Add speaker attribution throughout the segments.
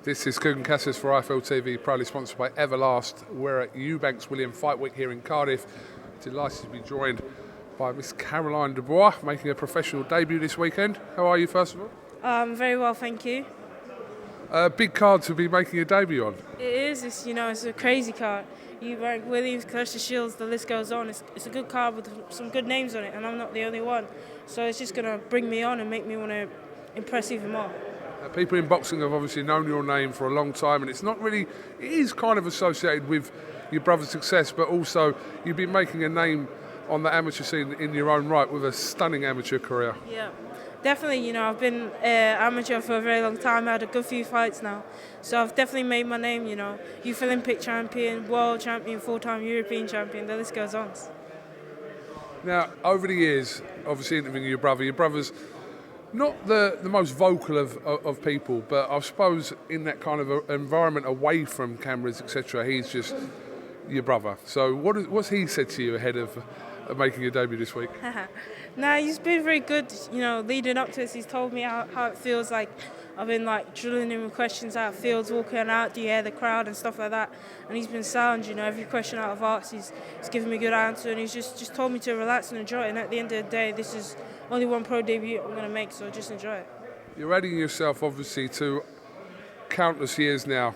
Speaker 1: This is KUGAN CASSIUS for IFL TV, proudly sponsored by Everlast. We're at Eubanks William Fight Week here in Cardiff. Delighted to be joined by Miss Caroline Dubois, making a professional debut this weekend. How are you, first of all?
Speaker 2: Very well, thank you.
Speaker 1: Big card to be making a debut on.
Speaker 2: It is. It's a crazy card. Eubanks, Williams, CASSIUS, the list goes on. It's a good card with some good names on it, and I'm not the only one. So it's just going to bring me on and make me want to impress even more.
Speaker 1: People in boxing have obviously known your name for a long time, and it is kind of associated with your brother's success, but also you've been making a name on the amateur scene in your own right with a stunning amateur career.
Speaker 2: Yeah, definitely. I've been amateur for a very long time. I had a good few fights now, so I've definitely made my name. Youth Olympic champion, world champion, full-time European champion. The list goes on.
Speaker 1: Now, over the years, obviously interviewing your brother's not the most vocal of people, but I suppose in that kind of environment away from cameras, etc., he's just your brother. So what's he said to you ahead of making your debut this week?
Speaker 2: Nah, he's been very good, leading up to this. He's told me how it feels like. I've been drilling him with questions how it feels walking out, do you hear the crowd and stuff like that. And he's been sound, every question I've asked, he's given me a good answer, and he's just told me to relax and enjoy it. And at the end of the day, this is only one pro debut I'm going to make, so just enjoy it.
Speaker 1: You're adding yourself, obviously, to countless years now.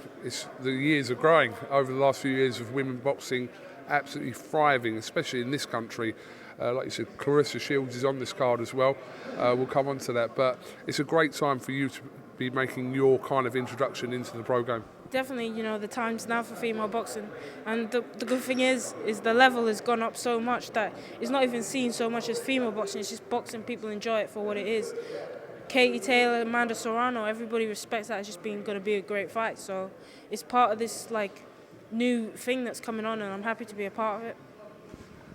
Speaker 1: The years are growing over the last few years of women boxing absolutely thriving, especially in this country. Like you said, Clarissa Shields is on this card as well. We'll come on to that, but it's a great time for you to be making your kind of introduction into the pro game.
Speaker 2: Definitely, the time's now for female boxing, and the good thing is the level has gone up so much that it's not even seen so much as female boxing. It's just boxing. People enjoy it for what it is. Katie Taylor, Amanda Serrano, everybody respects that as just being going to be a great fight. So it's part of this new thing that's coming on, and I'm happy to be a part of it.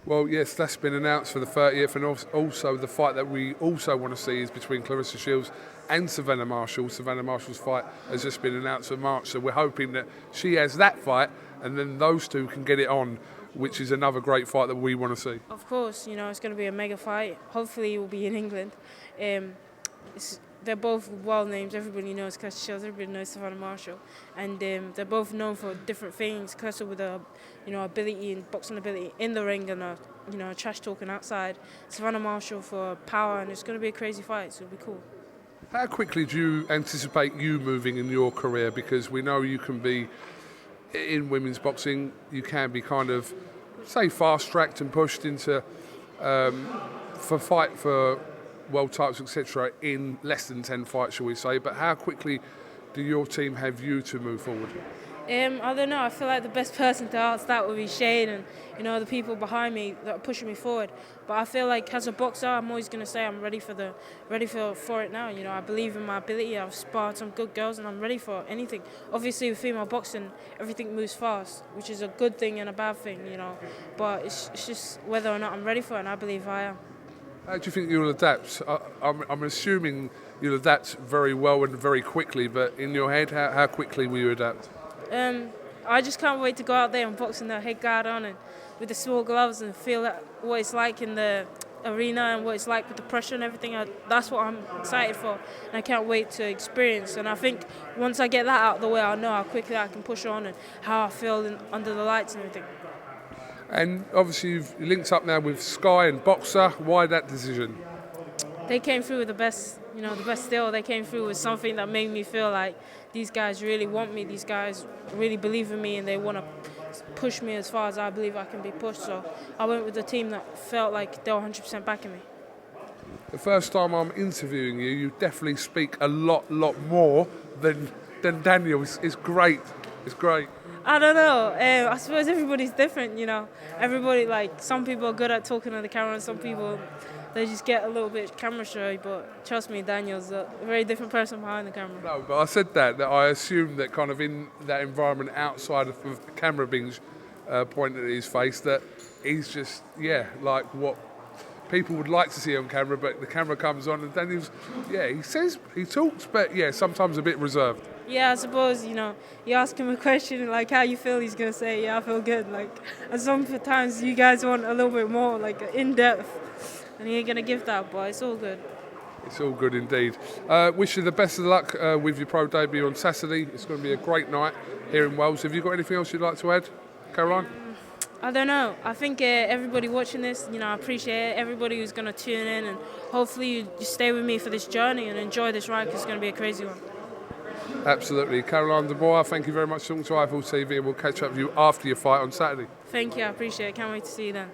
Speaker 1: Well, yes, that's been announced for the 30th, and also the fight that we also want to see is between Clarissa Shields and Savannah Marshall. Savannah Marshall's fight has just been announced for March, so we're hoping that she has that fight, and then those two can get it on, which is another great fight that we want to see.
Speaker 2: Of course, it's going to be a mega fight. Hopefully it will be in England. They're both world names. Everybody knows CASSIUS, everybody knows Savannah Marshall, and they're both known for different things. CASSIUS with a ability and boxing ability in the ring and a trash talking outside. Savannah Marshall for power, and it's going to be a crazy fight, so it'll be cool.
Speaker 1: How quickly do you anticipate you moving in your career? Because we know you can be in women's boxing, you can be kind of fast tracked and pushed into for world titles, etc., in less than 10 fights, shall we say. But how quickly do your team have you to move forward?
Speaker 2: I don't know. I feel like the best person to ask that would be Shane and the people behind me that are pushing me forward. But I feel like as a boxer, I'm always going to say I'm ready for it now. I believe in my ability. I've sparred some good girls, and I'm ready for anything. Obviously, with female boxing, everything moves fast, which is a good thing and a bad thing. But it's just whether or not I'm ready for it, and I believe I am.
Speaker 1: How do you think you'll adapt? I'm assuming you'll adapt very well and very quickly, but in your head, how quickly will you adapt?
Speaker 2: I just can't wait to go out there and box in the head guard on and with the small gloves and feel what it's like in the arena and what it's like with the pressure and everything. That's what I'm excited for, and I can't wait to experience. And I think once I get that out of the way, I'll know how quickly I can push on and how I feel under the lights and everything.
Speaker 1: And obviously you've linked up now with Sky and Boxer. Why that decision?
Speaker 2: They came through with the best deal. They came through with something that made me feel like these guys really want me. These guys really believe in me, and they want to push me as far as I believe I can be pushed. So I went with a team that felt like they were 100% backing me.
Speaker 1: The first time I'm interviewing you, you definitely speak a lot more than Daniel. It's great. It's great.
Speaker 2: I don't know. I suppose everybody's different, Everybody, some people are good at talking on the camera, and some people, they just get a little bit camera shy. But trust me, Daniel's a very different person behind the camera.
Speaker 1: No, but I said that I assumed that kind of in that environment outside of the camera being pointed at his face, that he's just, like what people would like to see on camera, but the camera comes on and Daniel's, he talks, but sometimes a bit reserved.
Speaker 2: Yeah, I suppose, you ask him a question, how you feel, he's going to say, I feel good. And sometimes you guys want a little bit more, in-depth, and he ain't going to give that, but it's all good.
Speaker 1: It's all good indeed. Wish you the best of luck with your pro debut on Saturday. It's going to be a great night here in Wales. Have you got anything else you'd like to add, Caroline?
Speaker 2: I don't know. I think everybody watching this, I appreciate it. Everybody who's going to tune in, and hopefully you stay with me for this journey and enjoy this ride, because it's going to be a crazy one.
Speaker 1: Absolutely. Caroline Dubois, thank you very much for talking to Eiffel TV, and we'll catch up with you after your fight on Saturday.
Speaker 2: Thank you. I appreciate it. Can't wait to see you then.